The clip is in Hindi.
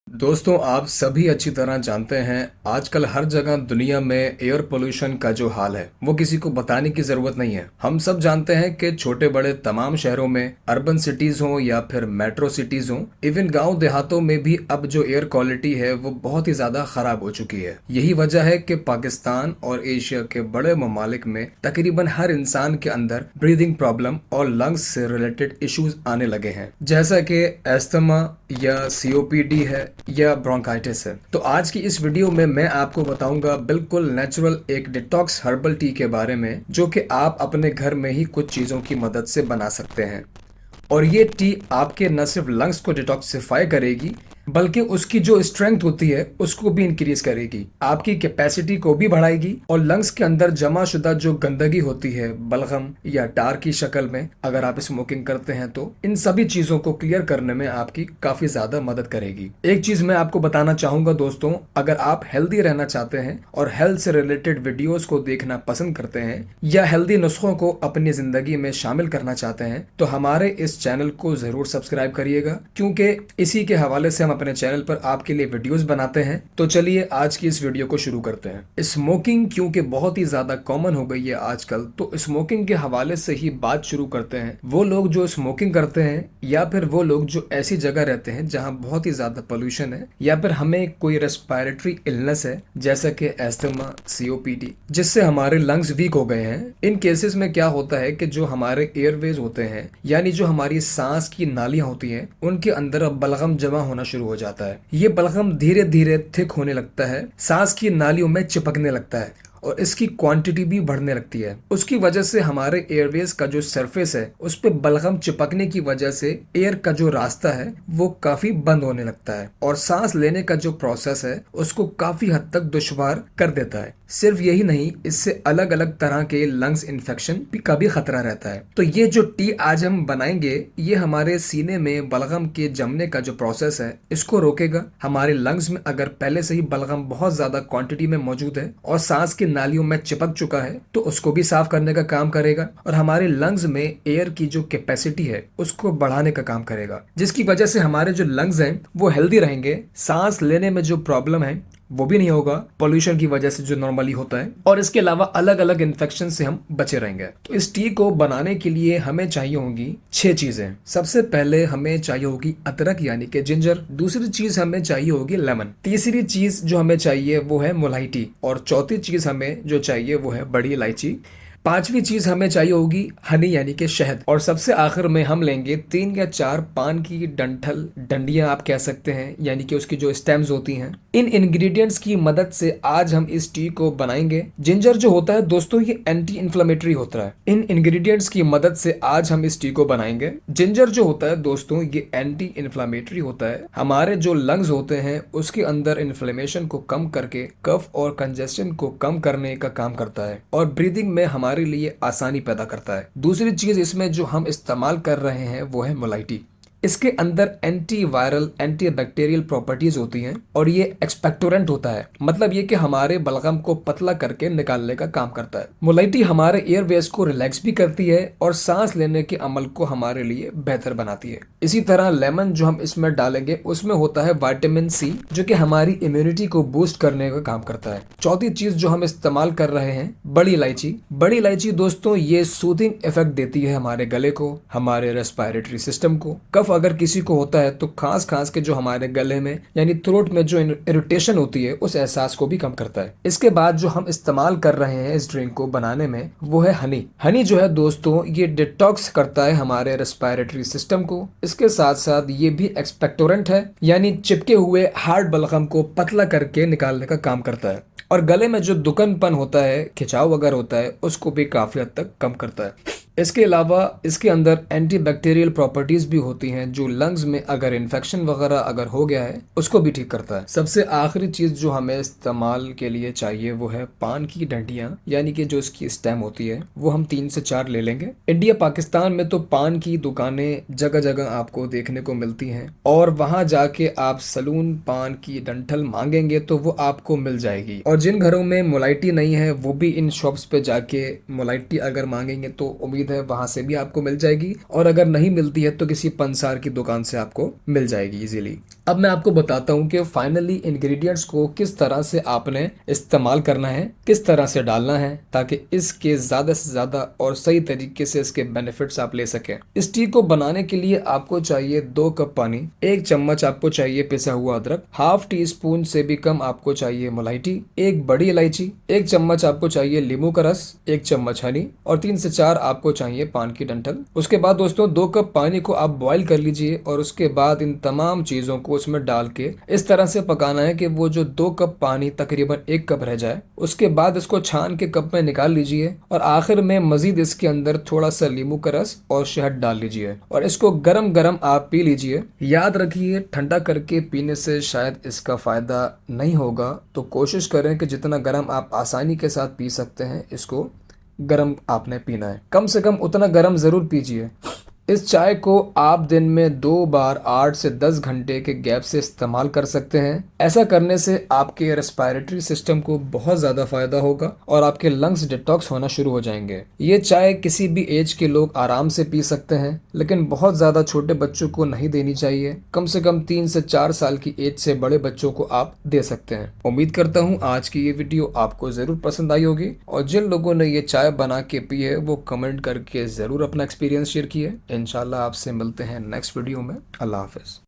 दोस्तों, आप सभी अच्छी तरह जानते हैं आजकल हर जगह दुनिया में एयर पोल्यूशन का जो हाल है वो किसी को बताने की ज़रूरत नहीं है। हम सब जानते हैं कि छोटे बड़े तमाम शहरों में, अर्बन सिटीज़ हों या फिर मेट्रो सिटीज़ हों, इवन गांव देहातों में भी अब जो एयर क्वालिटी है वो बहुत ही ज़्यादा ख़राब हो चुकी है। यही वजह है कि पाकिस्तान और एशिया के बड़े ममालिक में तकरीबन हर इंसान के अंदर ब्रीदिंग प्रॉब्लम और लंग्स से रिलेटेड इश्यूज आने लगे हैं, जैसा कि एस्थमा या सीओपीडी है या ब्रोंकाइटिस है। तो आज की इस वीडियो में मैं आपको बताऊंगा बिल्कुल नेचुरल एक डिटॉक्स हर्बल टी के बारे में, जो कि आप अपने घर में ही कुछ चीज़ों की मदद से बना सकते हैं। और ये टी आपके न सिर्फ लंग्स को डिटॉक्सिफाई करेगी बल्कि उसकी जो स्ट्रेंथ होती है उसको भी इंक्रीज करेगी, आपकी कैपेसिटी को भी बढ़ाएगी और लंग्स के अंदर जमा शुदा जो गंदगी होती है बलगम या टार की शक्ल में, अगर आप स्मोकिंग करते हैं तो इन सभी चीजों को क्लियर करने में आपकी काफी ज्यादा मदद करेगी। एक चीज मैं आपको बताना चाहूंगा दोस्तों, अगर आप हेल्दी रहना चाहते हैं और हेल्थ से रिलेटेड वीडियोस को देखना पसंद करते हैं या हेल्दी नुस्खों को अपनी जिंदगी में शामिल करना चाहते हैं तो हमारे इस चैनल को जरूर सब्सक्राइब करिएगा, क्योंकि इसी के हवाले से हम अपने चैनल पर आपके लिए वीडियोस बनाते हैं। तो चलिए आज की इस वीडियो को शुरू करते हैं। स्मोकिंग क्योंकि बहुत ही ज्यादा कॉमन हो गई है आजकल, तो स्मोकिंग के हवाले से ही बात शुरू करते हैं। वो लोग जो स्मोकिंग करते हैं या फिर वो लोग जो ऐसी जगह रहते हैं जहां बहुत ही ज्यादा पोल्यूशन है या फिर हमें कोई रेस्पिरेटरी इलनेस है जैसा कि एस्थमा, सीओपीडी, जिससे हमारे लंग्स वीक हो गए हैं। इन केसेस में क्या होता है कि जो हमारे एयरवेज होते हैं यानी जो हमारी सांस की नालियां होती हैं उनके अंदर अब बलगम जमा होना शुरू हो जाता है। ये बलगम धीरे धीरे थिक होने लगता है, सांस की नालियों में चिपकने लगता है और इसकी क्वांटिटी भी बढ़ने लगती है। उसकी वजह से हमारे एयरवेज का जो सरफेस है उस पे बलगम चिपकने की वजह से एयर का जो रास्ता है वो काफी बंद होने लगता है और सांस लेने का जो प्रोसेस है उसको काफी हद तक दुश्वार कर देता है। सिर्फ यही नहीं, इससे अलग अलग तरह के लंग्स इन्फेक्शन का भी खतरा रहता है। तो ये जो टी आज हम बनाएंगे ये हमारे सीने में बलगम के जमने का जो प्रोसेस है इसको रोकेगा। हमारे लंग्स में अगर पहले से ही बलगम बहुत ज्यादा क्वांटिटी में मौजूद है और सांस की नालियों में चिपक चुका है तो उसको भी साफ करने का काम करेगा और हमारे लंग्स में एयर की जो कैपेसिटी है उसको बढ़ाने का काम करेगा, जिसकी वजह से हमारे जो लंग्स हैं वो हेल्दी रहेंगे। सांस लेने में जो प्रॉब्लम है वो भी नहीं होगा पोल्यूशन की वजह से जो नॉर्मली होता है, और इसके अलावा अलग अलग इन्फेक्शन से हम बचे रहेंगे। तो इस टी को बनाने के लिए हमें चाहिए होंगी 6 चीजें। सबसे पहले हमें चाहिए होगी अदरक यानी कि जिंजर। दूसरी चीज हमें चाहिए होगी लेमन। तीसरी चीज जो हमें चाहिए वो है मोलाइटी और चौथी चीज हमें जो चाहिए वो है बड़ी इलायची। पांचवी चीज हमें चाहिए होगी हनी यानी कि शहद। और सबसे आखिर में हम लेंगे 3 या 4 पान की डंठल, डंडियां आप कह सकते हैं, यानी कि उसकी जो स्टेम्स होती हैं। इन इंग्रेडिएंट्स की मदद से आज हम इस टी को बनाएंगे। जिंजर जो होता है दोस्तों ये एंटी इन्फ्लेमेटरी होता है। इन इंग्रेडिएंट्स की मदद से आज हम इस टी को बनाएंगे। जिंजर जो होता है दोस्तों ये एंटी इन्फ्लेमेटरी होता है, हमारे जो लंग्स होते हैं उसके अंदर इन्फ्लेमेशन को कम करके कफ और कंजेस्शन को कम करने का काम करता है और ब्रीदिंग में हमारे लिए आसानी पैदा करता है। दूसरी चीज इसमें जो हम इस्तेमाल कर रहे हैं वो है मोलाइटी। इसके अंदर anti viral, anti bacterial properties होती हैं और ये एक्सपेक्टोरेंट होता है, मतलब ये कि हमारे बलगम को पतला करके निकालने का काम करता है। मोलाइटी हमारे एयरवेज को रिलैक्स भी करती है और सांस लेने के अमल को हमारे लिए बेहतर बनाती है। इसी तरह लेमन जो हम इसमें डालेंगे उसमें होता है विटामिन सी, जो कि हमारी इम्यूनिटी को बूस्ट करने का काम करता है। चौथी चीज जो हम इस्तेमाल कर रहे हैं बड़ी इलायची। बड़ी इलायची दोस्तों ये सूदिंग इफेक्ट देती है हमारे गले को, हमारे रेस्पिरेटरी सिस्टम को। कफ अगर किसी को होता है तो खांस खांस के जो हमारे गले में यानी थ्रोट में जो इरिटेशन होती है उस एहसास को भी कम करता है। इसके बाद जो हम इस्तेमाल कर रहे हैं इस ड्रिंक को बनाने में वो है हनी। हनी जो है दोस्तों ये डिटॉक्स करता है हमारे रेस्पिरेटरी सिस्टम को। इसके साथ साथ ये भी एक्सपेक्टोरेंट है, यानी चिपके हुए हार्ड बलगम को पतला करके निकालने का काम करता है और गले में जो दुकनपन होता है, खिंचाव वगैरह होता है, उसको भी काफी हद तक कम करता है। इसके अलावा इसके अंदर एंटी बैक्टीरियल प्रॉपर्टीज भी होती हैं जो लंग्स में अगर इन्फेक्शन वगैरह अगर हो गया है उसको भी ठीक करता है। सबसे आखिरी चीज जो हमें इस्तेमाल के लिए चाहिए वो है पान की डंडियां, यानी कि जो इसकी स्टेम होती है वो हम 3 से 4 ले लेंगे। इंडिया पाकिस्तान में तो पान की दुकानें जगह जगह आपको देखने को मिलती हैं और वहां जाके आप सलून पान की डंठल मांगेंगे तो वो आपको मिल जाएगी। और जिन घरों में मोलाइटी नहीं है वो भी इन शॉप्स पे जाके मोलाइटी अगर मांगेंगे तो उम्मीद उम्मीद है वहां से भी आपको मिल जाएगी, और अगर नहीं मिलती है तो किसी पंसार की दुकान से आपको मिल जाएगी इजीली। अब मैं आपको बताता हूँ कि फाइनली इंग्रेडिएंट्स को किस तरह से आपने इस्तेमाल करना है, किस तरह से डालना है, ताकि इसके ज्यादा से ज्यादा और सही तरीके से इसके बेनिफिट्स आप ले सकें। इस टी को बनाने के लिए आपको चाहिए 2 कप पानी, 1 चम्मच आपको चाहिए पिसा हुआ अदरक, हाफ टी स्पून से भी कम आपको चाहिए मुलायटी, 1 बड़ी इलायची, 1 चम्मच आपको चाहिए नींबू का रस, 1 चम्मच हनी, और 3 से 4 आपको चाहिए पान की डंठल। उसके बाद दोस्तों 2 कप पानी को आप बॉईल कर लीजिए, और उसके बाद इन तमाम चीजों को उसमें डाल के इस तरह से पकाना है कि वो जो 2 कप पानी तकरीबन 1 कप रह जाए। उसके बाद इसको छान के कप में निकाल लीजिए, और आखिर में मजीद इसके अंदर थोड़ा सा नींबू का रस और शहद डाल लीजिए, और इसको गरम गरम आप पी लीजिए। याद रखिए, ठंडा करके पीने से शायद इसका फायदा नहीं होगा, तो कोशिश करें कि जितना गर्म आप आसानी के साथ पी सकते हैं, इसको गर्म आपने पीना है। कम से कम उतना गर्म जरूर पीजिए। इस चाय को आप दिन में 2 बार 8 से 10 घंटे के गैप से इस्तेमाल कर सकते हैं। ऐसा करने से आपके रेस्पिरेटरी सिस्टम को बहुत ज़्यादा फायदा होगा और आपके लंग्स डिटॉक्स होना शुरू हो जाएंगे। ये चाय किसी भी एज के लोग आराम से पी सकते हैं, लेकिन बहुत ज़्यादा छोटे बच्चों को नहीं देनी चाहिए। कम से कम 3 से 4 साल की एज से बड़े बच्चों को आप दे सकते हैं। उम्मीद करता हूँ आज की ये वीडियो आपको ज़रूर पसंद आई होगी, और जिन लोगों ने ये चाय बना के पी है वो कमेंट करके ज़रूर अपना एक्सपीरियंस शेयर किए। इंशाल्लाह आपसे मिलते हैं नेक्स्ट वीडियो में। अल्लाह हाफिज़।